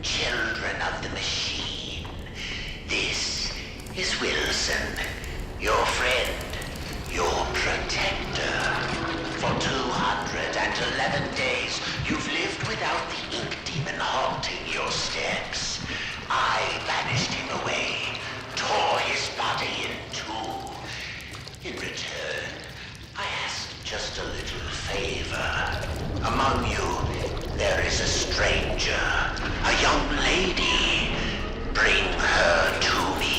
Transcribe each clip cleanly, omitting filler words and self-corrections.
Children of the machine. This is Wilson, your friend, your protector. For 211 days, you've lived without the ink demon haunting your steps. I banished him away, tore his body in two. In return, I asked just a little favor. Among you, there is a stranger, a young lady. Bring her to me.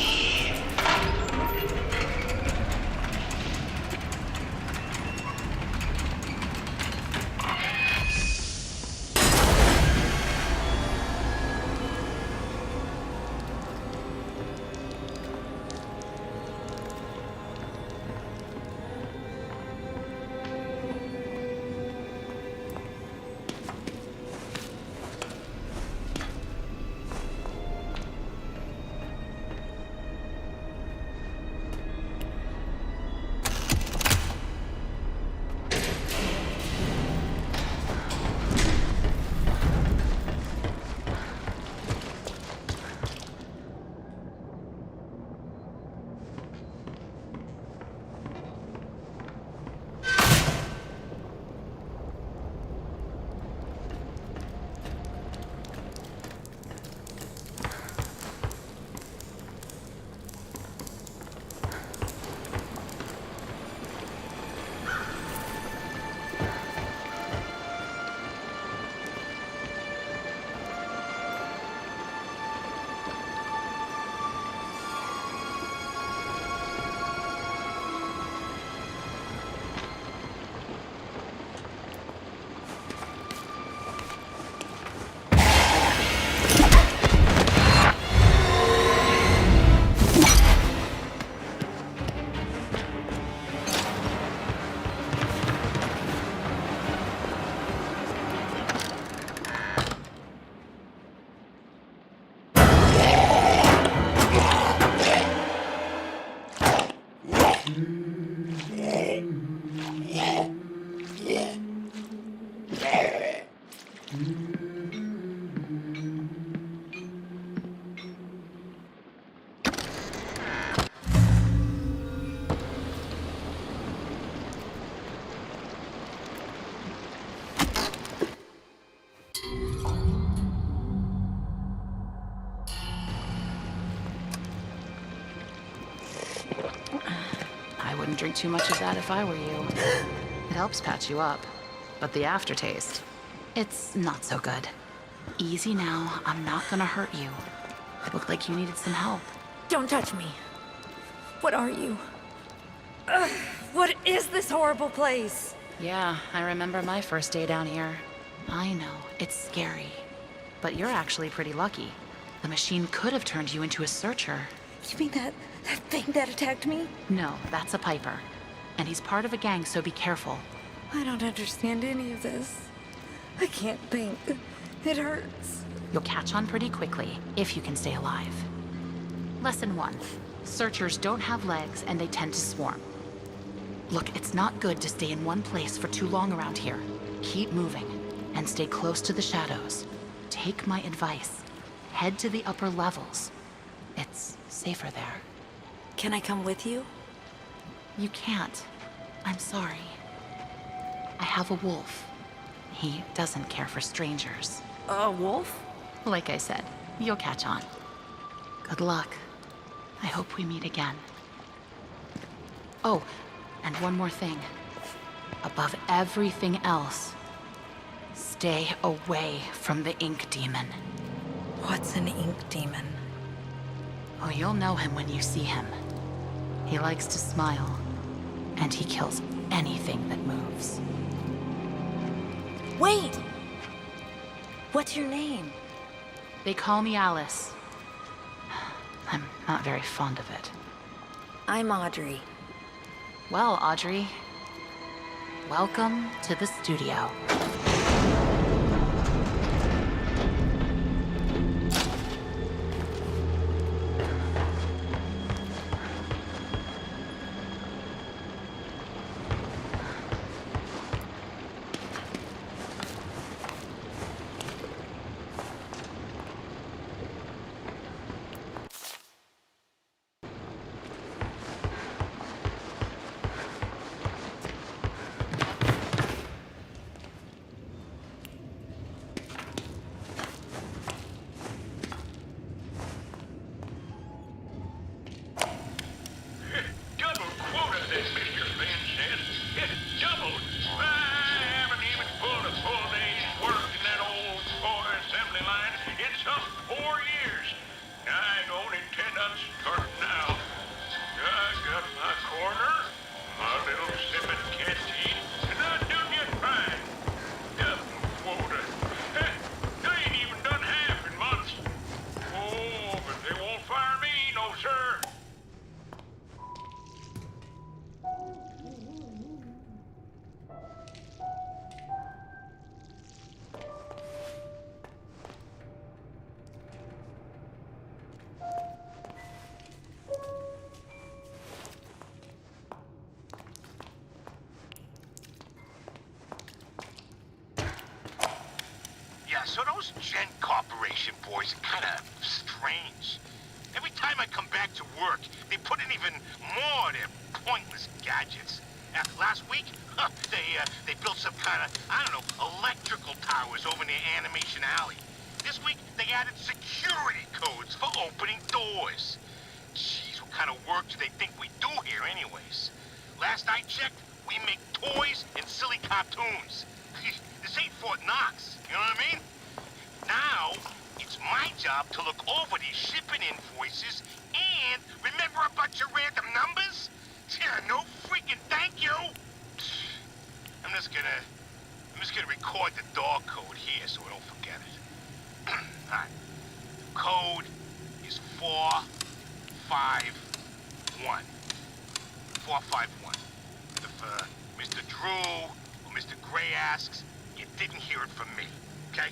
Wouldn't drink too much of that if I were you. It helps patch you up, but the aftertaste, it's not so good. Easy now, I'm not gonna hurt you. It looked like you needed some help. Don't touch me. What are you? Ugh, what is this horrible place? Yeah, I remember my first day down here. I know, it's scary. But you're actually pretty lucky. The machine could have turned you into a searcher. You mean that thing that attacked me? No, that's a Piper. And he's part of a gang, so be careful. I don't understand any of this. I can't think. It hurts. You'll catch on pretty quickly, if you can stay alive. Lesson 1. Searchers don't have legs and they tend to swarm. Look, it's not good to stay in one place for too long around here. Keep moving, and stay close to the shadows. Take my advice. Head to the upper levels. It's safer there. Can I come with you? You can't. I'm sorry. I have a wolf. He doesn't care for strangers. A wolf? Like I said, you'll catch on. Good luck. I hope we meet again. Oh, and one more thing. Above everything else, Stay away from the ink demon. What's an ink demon? Oh, you'll know him when you see him. He likes to smile, and he kills anything that moves. Wait! What's your name? They call me Alice. I'm not very fond of it. I'm Audrey. Well, Audrey, welcome to the studio. Double quota this, Mr. Finn says. Double. I haven't even pulled a full day's work in that old toy assembly line in some 4 years. I don't intend on starting now. I got my corner, my little sipping canteen, and I'm doing just fine. Double quota. I ain't even done half in months. Oh, but they won't fire me, no sir. Yeah, so those Gen Corporation boys are kind of strange. Every time I come back to work, they put in even more of their pointless gadgets. Last week, they built some kind of, I don't know, electrical towers over near Animation Alley. This week, they added security codes for opening doors. Jeez, what kind of work do they think we do here anyways? Last I checked, we make toys and silly cartoons. This ain't Fort Knox, you know what I mean? Now, it's my job to look over these shipping invoices and remember a bunch of random numbers? Yeah, no freaking thank you! I'm just gonna record the door code here so I don't forget it. Alright. Code is 451. 451. If Mr. Drew or Mr. Gray asks, you didn't hear it from me, okay?